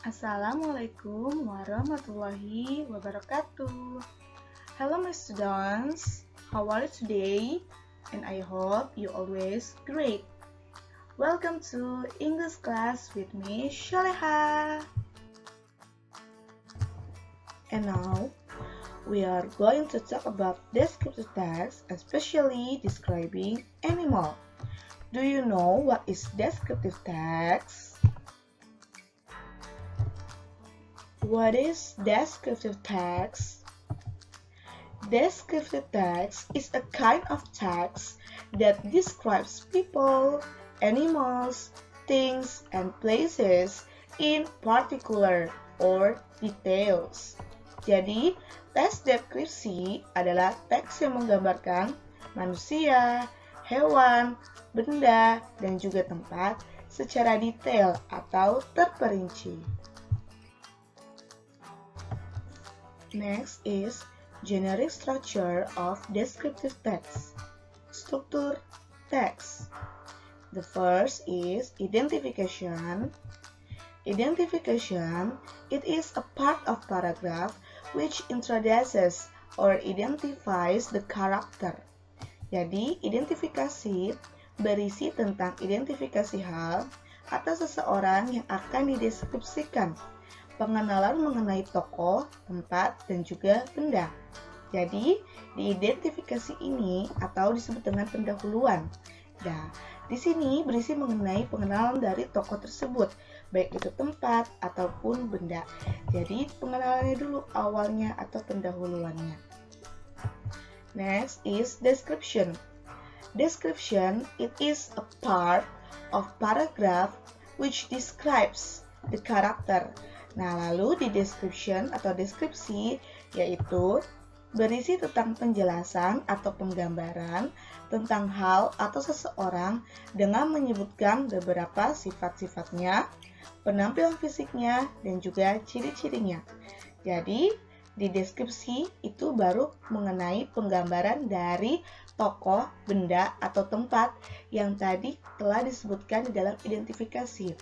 Assalamualaikum warahmatullahi wabarakatuh. Hello my students, how are you today? And I hope you always great. Welcome to English class with me, Shaleha. And now, we are going to talk about descriptive text, especially describing animal. Do you know what is descriptive text? What is descriptive text? Descriptive text is a kind of text that describes people, animals, things, and places in particular or details. Jadi, teks deskripsi adalah teks yang menggambarkan manusia, hewan, benda, dan juga tempat secara detail atau terperinci. Next is generic structure of descriptive text. Struktur teks. The first is identification. Identification, it is a part of paragraph which introduces or identifies the character. Jadi, identifikasi berisi tentang identifikasi hal atau seseorang yang akan dideskripsikan. Pengenalan mengenai tokoh, tempat, dan juga benda. Jadi, di identifikasi ini atau disebut dengan pendahuluan. Nah, di sini berisi mengenai pengenalan dari tokoh tersebut, baik itu tempat ataupun benda. Jadi, pengenalannya dulu awalnya atau pendahuluannya. Next is description. Description, it is a part of paragraph which describes the character. Nah, lalu di description atau deskripsi yaitu berisi tentang penjelasan atau penggambaran tentang hal atau seseorang dengan menyebutkan beberapa sifat-sifatnya, penampilan fisiknya, dan juga ciri-cirinya. Jadi, di deskripsi itu baru mengenai penggambaran dari tokoh, benda, atau tempat yang tadi telah disebutkan di dalam identifikasi.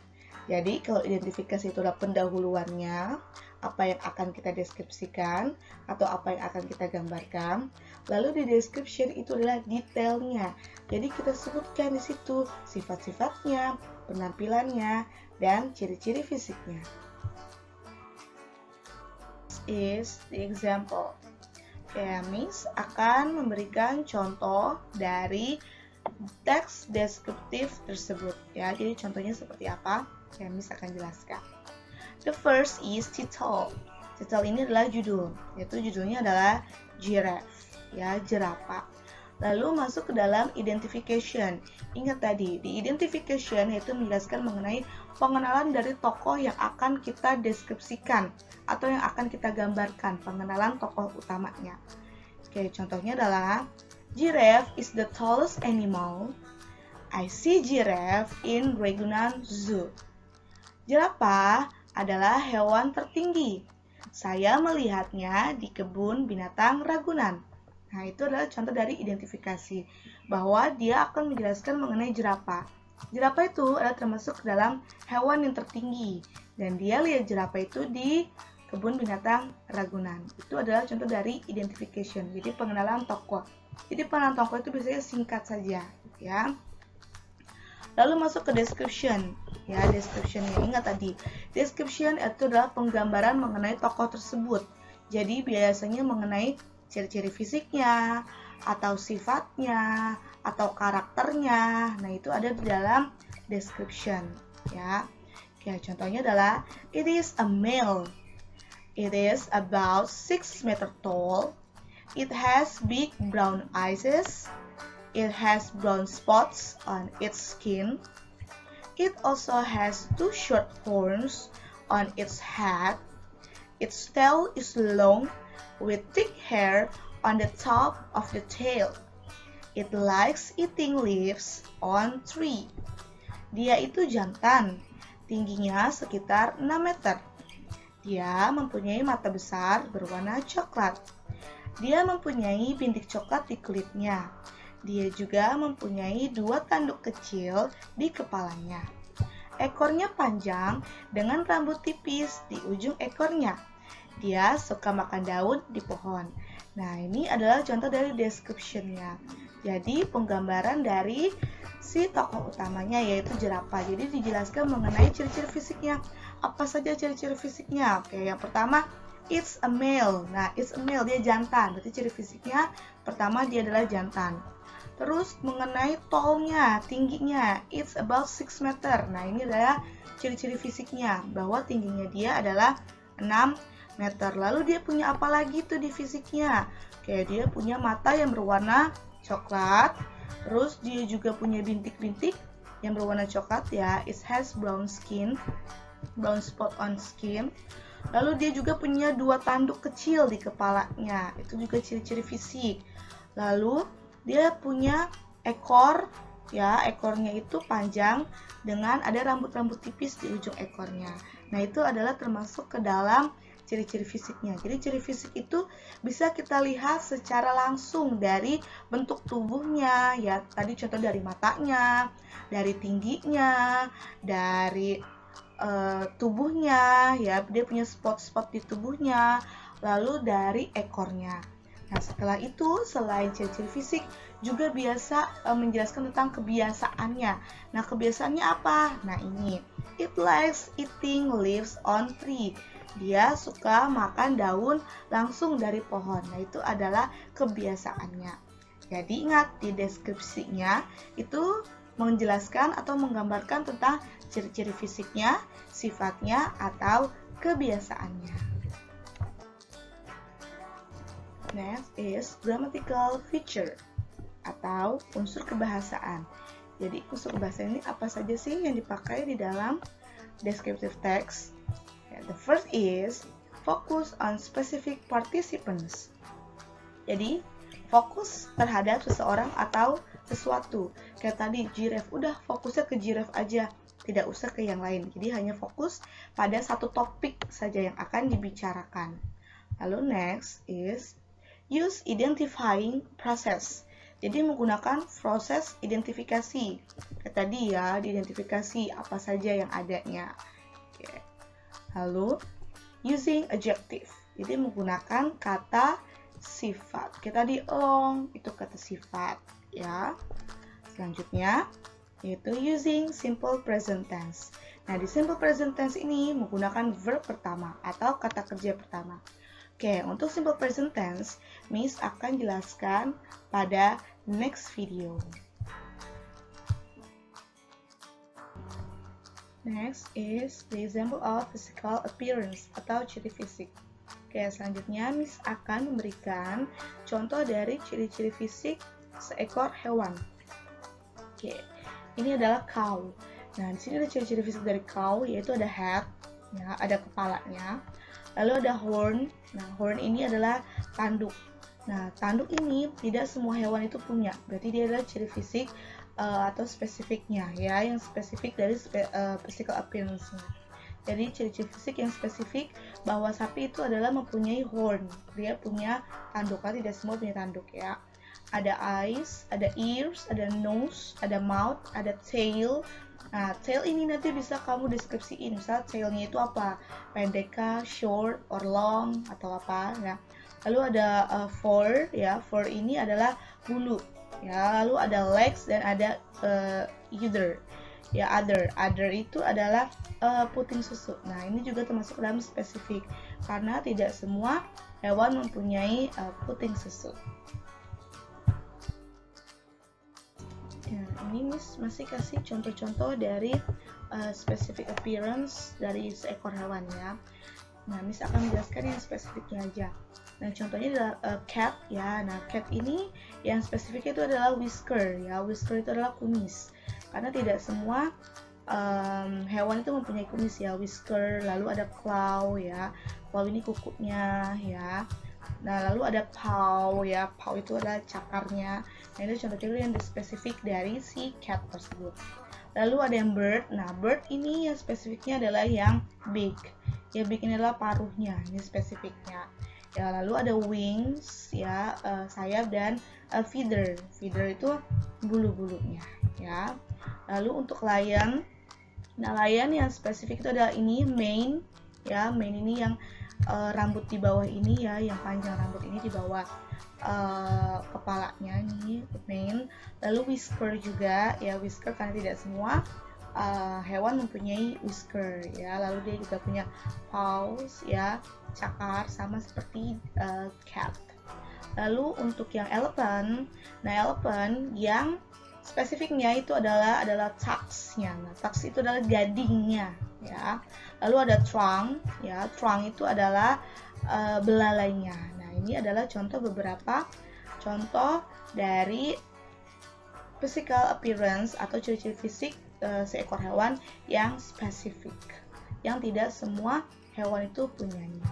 Jadi, kalau identifikasi itu adalah pendahuluannya, apa yang akan kita deskripsikan, atau apa yang akan kita gambarkan. Lalu di description itu adalah detailnya. Jadi, kita sebutkan di situ sifat-sifatnya, penampilannya, dan ciri-ciri fisiknya. This is the example. Miss akan memberikan contoh dari teks deskriptif tersebut. Ya, jadi contohnya seperti apa? Miss akan jelaskan. The first is title. Title ini adalah judul, yaitu judulnya adalah giraffe, ya, jerapah. Lalu masuk ke dalam identification. Ingat tadi, di identification yaitu menjelaskan mengenai pengenalan dari tokoh yang akan kita deskripsikan atau yang akan kita gambarkan, pengenalan tokoh utamanya. Oke, contohnya adalah giraffe is the tallest animal. I see giraffe in Ragunan Zoo. Jerapah adalah hewan tertinggi. Saya melihatnya di kebun binatang Ragunan. Nah, itu adalah contoh dari identifikasi bahwa dia akan menjelaskan mengenai jerapah. Jerapah itu adalah termasuk dalam hewan yang tertinggi dan dia lihat jerapah itu di kebun binatang Ragunan. Itu adalah contoh dari identification. Jadi pengenalan tokoh. Jadi pengenalan tokoh itu biasanya singkat saja, ya. Lalu masuk ke description. Ya, description-nya ingat tadi. Description itu adalah penggambaran mengenai tokoh tersebut. Jadi biasanya mengenai ciri-ciri fisiknya, atau sifatnya, atau karakternya. Nah, itu ada di dalam description, ya. Oke, contohnya adalah it is a male. It is about 6 meter tall. It has big brown eyes. It has brown spots on its skin. It also has 2 short horns on its head. Its tail is long with thick hair on the top of the tail. It likes eating leaves on tree. Dia itu jantan, tingginya sekitar 6 meter. Dia mempunyai mata besar berwarna coklat. Dia mempunyai bintik coklat di kulitnya. Dia juga mempunyai 2 tanduk kecil di kepalanya. Ekornya panjang dengan rambut tipis di ujung ekornya. Dia suka makan daun di pohon. Nah, ini adalah contoh dari description-nya. Jadi, penggambaran dari si tokoh utamanya yaitu jerapah. Jadi, dijelaskan mengenai ciri-ciri fisiknya. Apa saja ciri-ciri fisiknya? Oke, yang pertama, it's a male. Nah, it's a male, dia jantan. Berarti ciri fisiknya pertama dia adalah jantan. Terus mengenai tallnya, tingginya, it's about 6 meter. Nah, ini adalah ciri-ciri fisiknya, bahwa tingginya dia adalah 6 meter. Lalu dia punya apa lagi tuh di fisiknya? Kayak dia punya mata yang berwarna coklat. Terus dia juga punya bintik-bintik yang berwarna coklat ya. It has brown skin, brown spot on skin. Lalu dia juga punya 2 tanduk kecil di kepalanya. Itu juga ciri-ciri fisik. Lalu dia punya ekor, ya, ekornya itu panjang dengan ada rambut-rambut tipis di ujung ekornya. Nah, itu adalah termasuk ke dalam ciri-ciri fisiknya. Jadi, ciri fisik itu bisa kita lihat secara langsung dari bentuk tubuhnya, ya. Tadi contoh dari matanya, dari tingginya, dari tubuhnya, ya. Dia punya spot-spot di tubuhnya, lalu dari ekornya. Nah, setelah itu, selain ciri-ciri fisik, juga biasa menjelaskan tentang kebiasaannya. Nah, kebiasaannya apa? Nah, ini. It likes eating leaves on tree. Dia suka makan daun langsung dari pohon. Nah, itu adalah kebiasaannya. Jadi, ingat, di deskripsinya itu menjelaskan atau menggambarkan tentang ciri-ciri fisiknya, sifatnya, atau kebiasaannya. Next is grammatical feature atau unsur kebahasaan. Jadi unsur kebahasaan ini apa saja sih yang dipakai di dalam descriptive text? The first is focus on specific participants. Jadi fokus terhadap seseorang atau sesuatu. Kayak tadi giraffe, udah fokusnya ke giraffe aja, tidak usah ke yang lain. Jadi hanya fokus pada satu topik saja yang akan dibicarakan. Lalu next is use identifying process. Jadi menggunakan proses identifikasi. Kayak tadi ya, diidentifikasi apa saja yang adanya. Oke. Lalu using adjective. Jadi menggunakan kata sifat. Kayak tadi along itu kata sifat, ya. Selanjutnya yaitu using simple present tense. Nah, di simple present tense ini menggunakan verb pertama atau kata kerja pertama. Oke, untuk simple present tense, Miss akan jelaskan pada next video. Next is the example of physical appearance atau ciri fisik. Oke, selanjutnya Miss akan memberikan contoh dari ciri-ciri fisik seekor hewan. Oke, ini adalah cow. Nah, di sini ada ciri-ciri fisik dari cow, yaitu ada head, ya, ada kepalanya. Lalu ada horn. Nah, horn ini adalah tanduk. Nah, tanduk ini tidak semua hewan itu punya. Berarti dia adalah ciri fisik atau spesifiknya, ya, yang spesifik dari physical appearance-nya. Jadi, ciri-ciri fisik yang spesifik bahwa sapi itu adalah mempunyai horn. Dia punya tanduk. Karena tidak semua punya tanduk, ya. Ada eyes, ada ears, ada nose, ada mouth, ada tail. Nah, tail ini nanti bisa kamu deskripsiin. Misal tailnya itu apa? Pendek, short, or long, atau apa ya. Lalu ada fur, ya. Fur ini adalah bulu, ya. Lalu ada legs dan ada other, ya. Other itu adalah puting susu. Nah, ini juga termasuk dalam spesifik karena tidak semua hewan mempunyai puting susu. Ya, ini Miss masih kasih contoh-contoh dari specific appearance dari seekor hewan, ya. Nah, Miss akan menjelaskan yang spesifiknya aja. Nah, contohnya adalah cat, ya. Nah, cat ini yang spesifiknya itu adalah whisker, ya. Whisker itu adalah kumis. Karena tidak semua hewan itu mempunyai kumis, ya. Whisker, lalu ada claw, ya. Claw ini kukunya, ya. Nah, lalu ada paw, ya. Paw itu adalah cakarnya. Nah, itu contoh-contoh yang spesifik dari si cat tersebut. Lalu ada yang bird. Nah, bird ini yang spesifiknya adalah yang beak. Ya, beak ini adalah paruhnya, ini spesifiknya. Ya, lalu ada wings, ya, sayap, dan feather. Feather itu bulu-bulunya, ya. Lalu untuk lion Nah, lion yang spesifik itu adalah ini mane, ya, mane ini yang rambut di bawah ini ya, yang panjang rambut ini di bawah kepalanya nih, mane. Lalu whisker juga, ya, whisker karena tidak semua hewan mempunyai whisker, ya. Lalu dia juga punya paws, ya, cakar sama seperti cat. Lalu untuk yang elephant, nah elephant yang spesifiknya itu adalah tusk-nya. Nah, tusk itu adalah gadingnya, ya. Lalu ada trunk, ya. Trunk itu adalah belalainya. Nah, ini adalah beberapa contoh dari physical appearance atau ciri-ciri fisik seekor hewan yang spesifik, yang tidak semua hewan itu punyanya.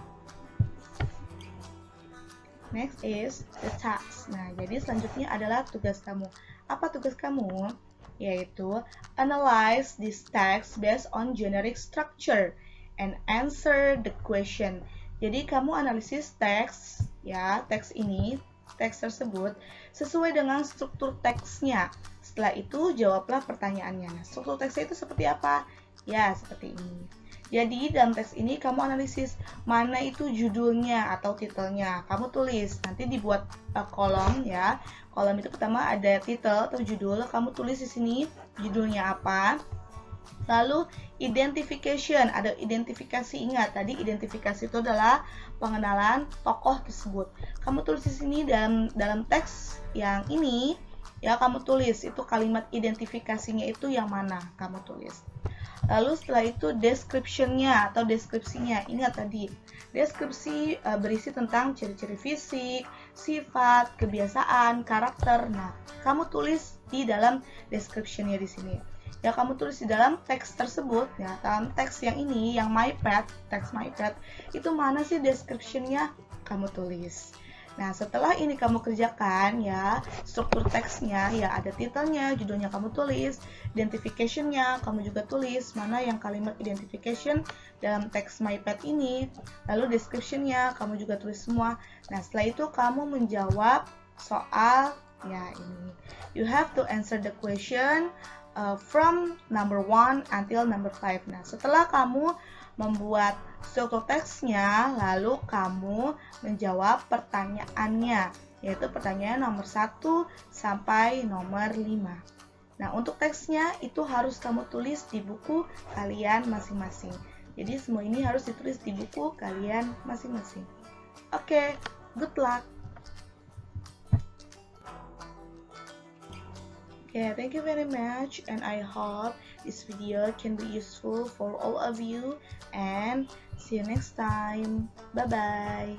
Next is the task. Nah, jadi selanjutnya adalah tugas kamu. Apa tugas kamu? Yaitu analyze this text based on generic structure and answer the question. Jadi kamu analisis teks, ya, teks tersebut sesuai dengan struktur teksnya. Setelah itu jawablah pertanyaannya. Nah, struktur teksnya itu seperti apa? Ya, seperti ini. Jadi dalam teks ini kamu analisis mana itu judulnya atau titelnya. Kamu tulis, nanti dibuat kolom, ya. Kolom itu pertama ada titel atau judul, kamu tulis di sini judulnya apa. Lalu identification, ada identifikasi. Ingat tadi identifikasi itu adalah pengenalan tokoh tersebut. Kamu tulis di sini dalam teks yang ini, ya, kamu tulis itu kalimat identifikasinya itu yang mana kamu tulis. Lalu setelah itu description-nya atau deskripsinya. Ingat tadi, deskripsi berisi tentang ciri-ciri fisik, sifat, kebiasaan, karakter. Nah, kamu tulis di dalam description-nya di sini. Ya, kamu tulis di dalam teks tersebut, ya, dalam teks yang ini, yang teks MyPad, itu mana sih description-nya? Kamu tulis. Nah, setelah ini kamu kerjakan, ya, struktur teksnya, ya, ada titelnya, judulnya kamu tulis, identification-nya kamu juga tulis, mana yang kalimat identification dalam teks MyPad ini, lalu description-nya kamu juga tulis semua. Nah, setelah itu kamu menjawab soal, ya, ini. You have to answer the question from number 1 until number 5. Nah, setelah kamu membuat struktur teksnya, lalu kamu menjawab pertanyaannya, yaitu pertanyaan nomor 1 sampai nomor 5. Nah, untuk teksnya itu harus kamu tulis di buku kalian masing-masing. Jadi semua ini harus ditulis di buku kalian masing-masing. Oke, good luck. Okay, thank you very much, and I hope this video can be useful for all of you, and see you next time. Bye bye.